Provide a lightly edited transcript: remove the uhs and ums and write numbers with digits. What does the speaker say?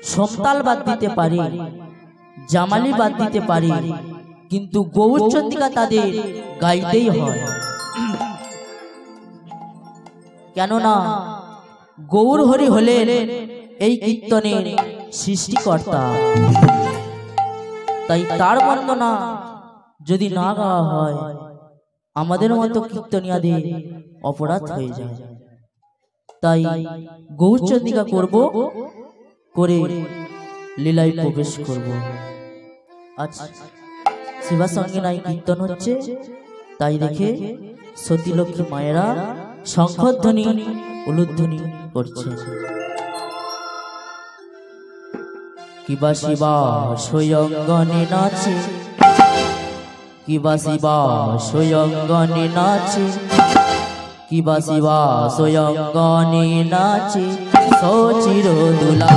সমতাল বাদ দিতে পারি, জামালি বাদ দিতে পারি, কিন্তু গৌরচন্দ্রিকা তাদের গাইতেই হয়। কেননা গৌর হরি হলেন এই কীর্তনের সৃষ্টিকর্তা। তাই তার বন্দনা যদি না গাওয়া হয় আমাদের মতো কীর্তনিয়াদের অপরাধ হয়ে যায়। তাই গৌরচন্দ্রিকা করব, করে লীলায় প্রবেশ করব। আজ শিবা সঙ্গে নাই কীর্তন হচ্ছে, তাই দেখে সতীলক্ষ্মী মায়েরা শঙ্খধ্বনি উলুধ্বনি করছে। কিবা শিবা স্বয়ংগণে নাচে, কিবা শিবা স্বয়ংগণে নাচে, কিবা শিবা স্বয়ংগণে নাচে, সচির দুলা।